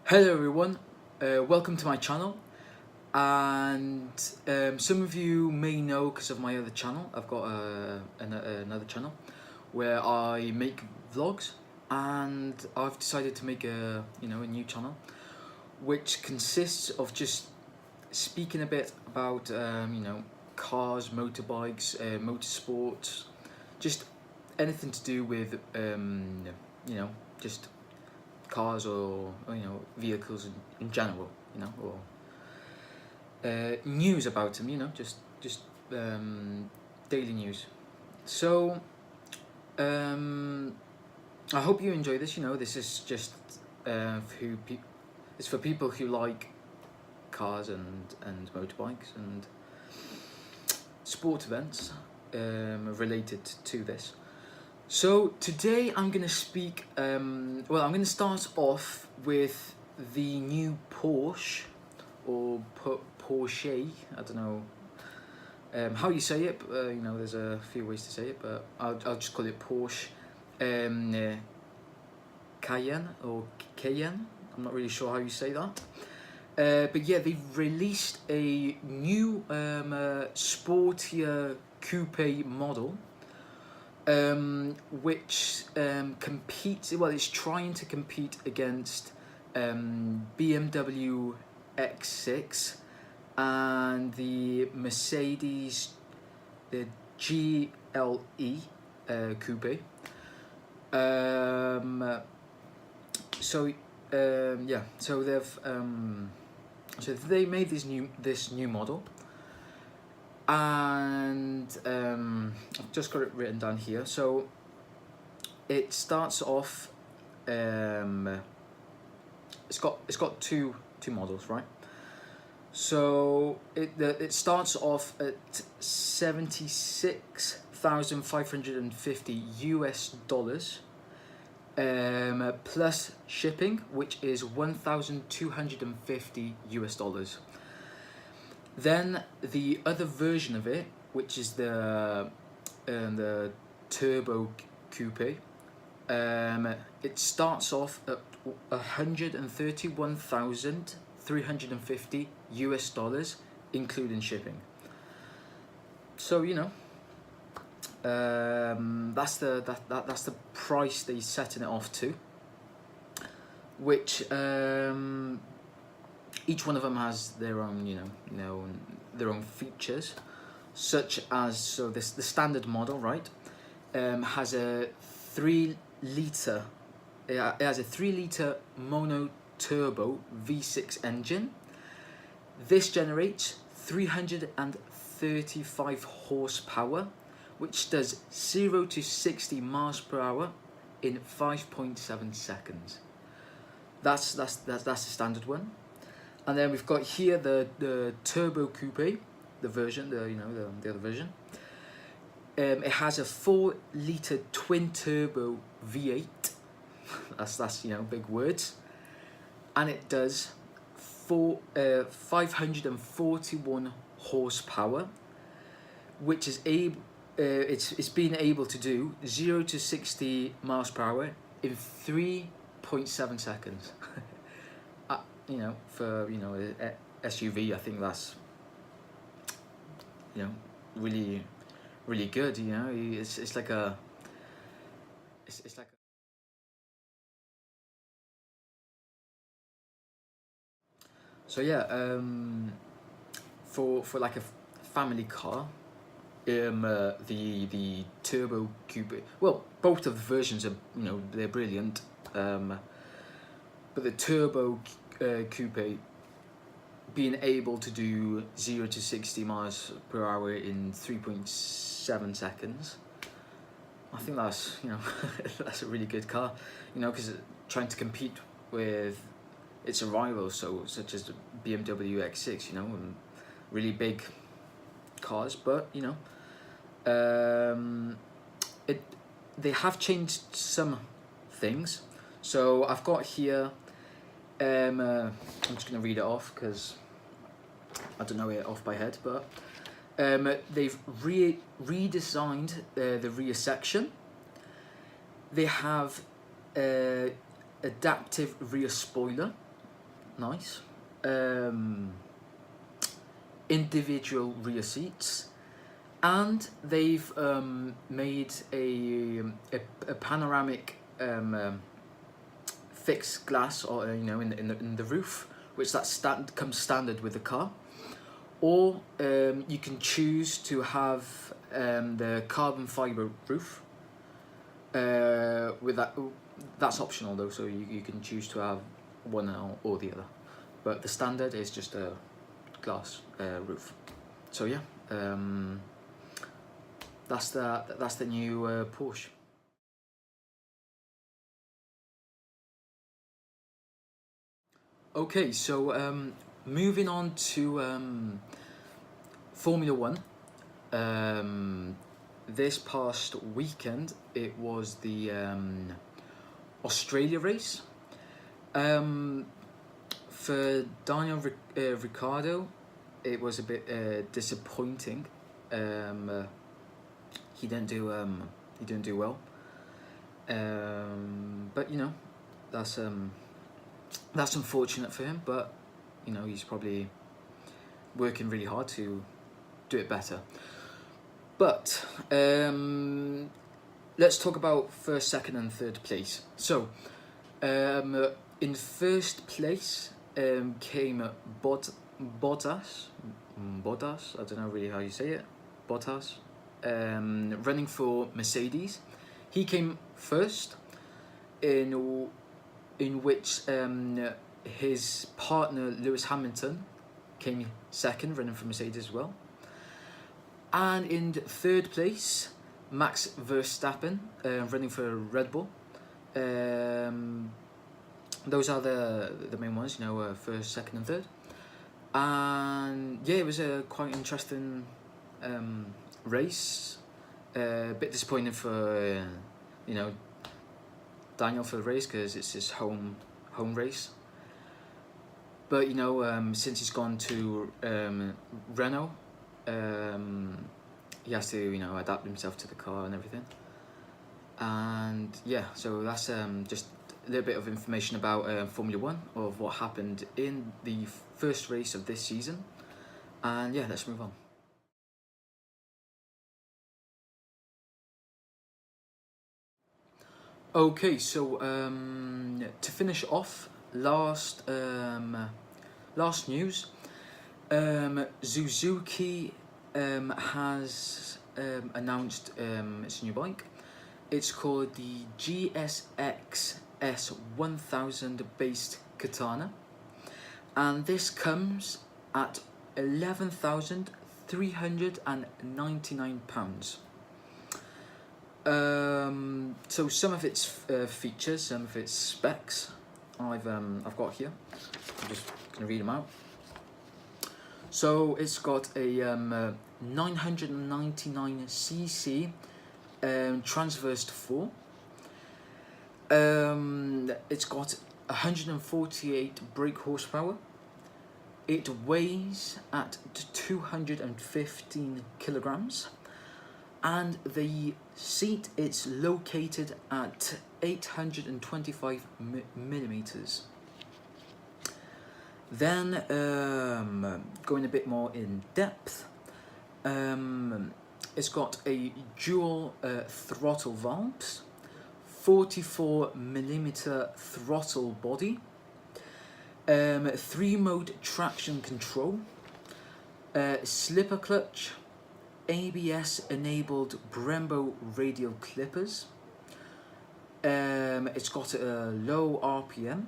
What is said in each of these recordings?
Hello everyone, welcome to my channel. And some of you may know because of my other channel. I've got another channel where I make vlogs, and I've decided to make a new channel which consists of just speaking a bit about cars, motorbikes, motorsports, just anything to do with just cars or vehicles in general, or news about them, just daily news. So I hope you enjoy this. This is just it's for people who like cars and motorbikes and sport events related to this. So today I'm going to speak, I'm going to start off with the new Porsche, or Porsche, I don't know how you say it, but, there's a few ways to say it, but I'll just call it Porsche Cayenne, or Cayenne, I'm not really sure how you say that. But yeah, they've released a new sportier coupe model, which competes, it's trying to compete against BMW X6 and the Mercedes, the GLE coupe. So they made this new model. And I've just got it written down here. So it starts off. It's got two models, right? So it starts off at $76,550 plus shipping, which is $1,250. Then the other version of it, which is the turbo coupe, it starts off at $131,350 including shipping. So that's the price they're setting it off to, which each one of them has their own, their own features, such as the standard model, right, has a 3-liter. It has a 3-liter mono turbo V6 engine. This generates 335 horsepower, which does 0 to 60 miles per hour in 5.7 seconds. That's the standard one. And then we've got here the turbo coupe, the version, the other version. It has a 4-liter twin turbo V8. That's big words, and it does 541 horsepower, which is it's been able to do 0 to 60 miles per hour in 3.7 seconds. For a SUV, I think that's really good. It's like a so yeah, for like a family car, the turbo coupe, well, both of the versions are they're brilliant, but the turbo coupe being able to do 0 to 60 miles per hour in 3.7 seconds, I think that's that's a really good car, because trying to compete with its rivals, such as the BMW X6, and really big cars, but they have changed some things. So I've got here, I'm just going to read it off because I don't know it off by head, but they've redesigned the rear section. They have adaptive rear spoiler, nice. Individual rear seats, and they've made a panoramic fixed glass, or in the roof, which comes standard with the car. Or you can choose to have the carbon fiber roof. With that's optional though, so you can choose to have one or the other. But the standard is just a glass roof. So yeah, that's the new Porsche. Okay, so moving on to Formula One. This past weekend, it was the Australia race. For Daniel Ricciardo, it was a bit disappointing. He didn't do well. But that's unfortunate for him. But he's probably working really hard to do it better. But let's talk about first, second, and third place. So, in first place came Bottas. I don't know really how you say it. Bottas, running for Mercedes. He came first, in which his partner Lewis Hamilton came second, running for Mercedes as well. And in third place, Max Verstappen, running for Red Bull. Those are the main ones, first, second, and third. And yeah, it was a quite interesting race. A bit disappointing for Daniel for the race, because it's his home race. But since he's gone to Renault, he has to adapt himself to the car and everything. And yeah, so that's just a little bit of information about Formula One, of what happened in the first race of this season. And yeah, let's move on. Okay, so to finish off, last news, Suzuki has announced its new bike. It's called the GSX-S1000 based Katana, and this comes at £11,399. So some of its features, some of its specs, I've got here. I'm just gonna read them out. So it's got a 999cc transverse 4. It's got 148 brake horsepower. It weighs at 215 kilograms. And the seat, it's located at 825 millimeters. Then, going a bit more in depth, it's got a dual throttle valves, 44 millimeter throttle body, 3-mode traction control, slipper clutch, ABS enabled Brembo radial clippers. It's got a low RPM.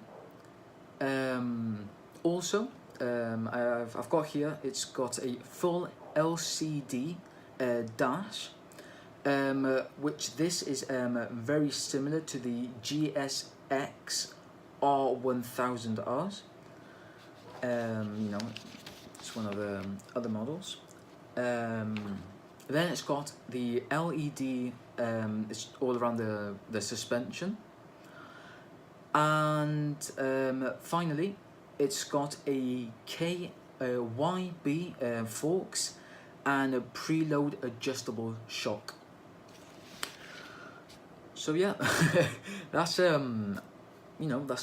Also, I've got here, it's got a full LCD dash, which this is very similar to the GSX R1000Rs. It's one of the other models. Then it's got the LED, it's all around the suspension. And finally, it's got a YB forks and a preload adjustable shock. So yeah, that's that's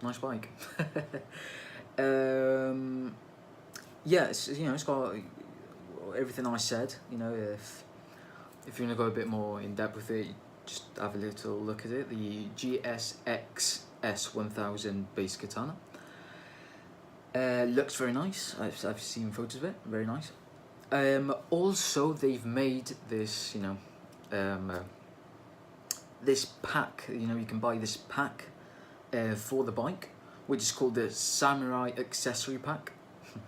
nice bike. Yeah, it's got everything I said. If you want to go a bit more in depth with it, just have a little look at it. The GSX-S1000 base Katana. Looks very nice. I've seen photos of it. Very nice. Also, they've made this, this pack. You can buy this pack for the bike, which is called the Samurai Accessory Pack.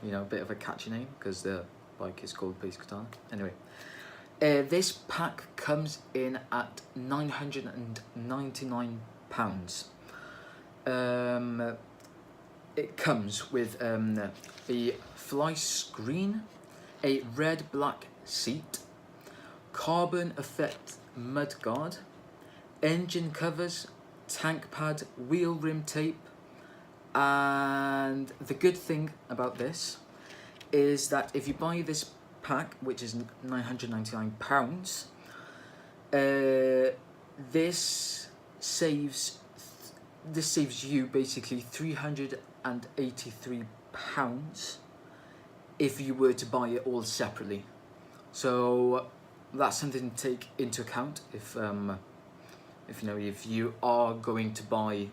A bit of a catchy name because the bike is called Base Katana. Anyway, this pack comes in at £999. It comes with a fly screen, a red black seat, carbon effect mudguard, engine covers, tank pad, wheel rim tape, and the good thing about this is that if you buy this pack, which is £999, this saves you basically £383 if you were to buy it all separately. So that's something to take into account if you are going to buy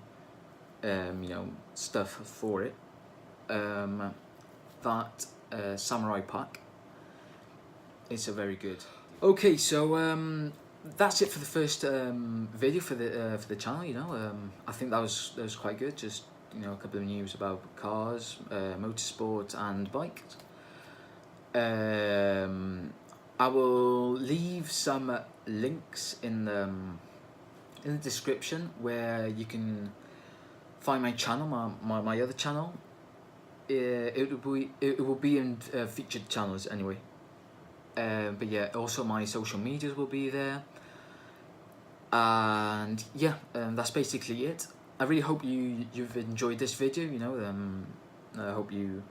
stuff for it. That Samurai pack, it's a very good. Okay, so that's it for the first video for the channel. I think that was quite good. Just a couple of news about cars, motorsport, and bikes. I will leave some links in the description where you can find my channel, my other channel. It will be in featured channels anyway. But yeah, also my social medias will be there. And yeah, that's basically it. I really hope you've enjoyed this video. I hope you've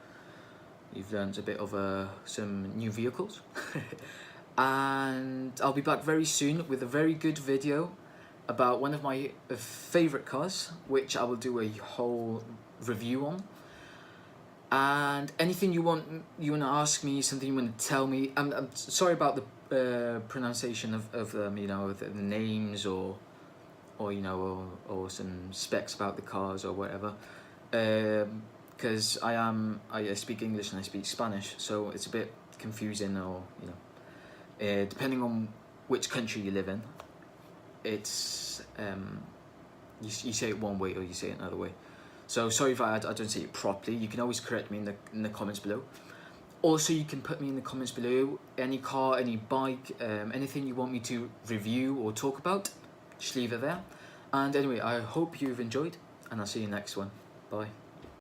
learned a bit of some new vehicles. And I'll be back very soon with a very good video about one of my favourite cars, which I will do a whole review on. And anything you want to ask me, something you want to tell me. I'm sorry about the pronunciation of the names or some specs about the cars or whatever. Because I speak English and I speak Spanish, so it's a bit confusing, or depending on which country you live in, it's you say it one way or you say it another way. So sorry if I don't say it properly. You can always correct me in the comments below. Also, you can put me in the comments below any car, any bike, anything you want me to review or talk about. Just leave it there. And anyway, I hope you've enjoyed, and I'll see you next one. Bye.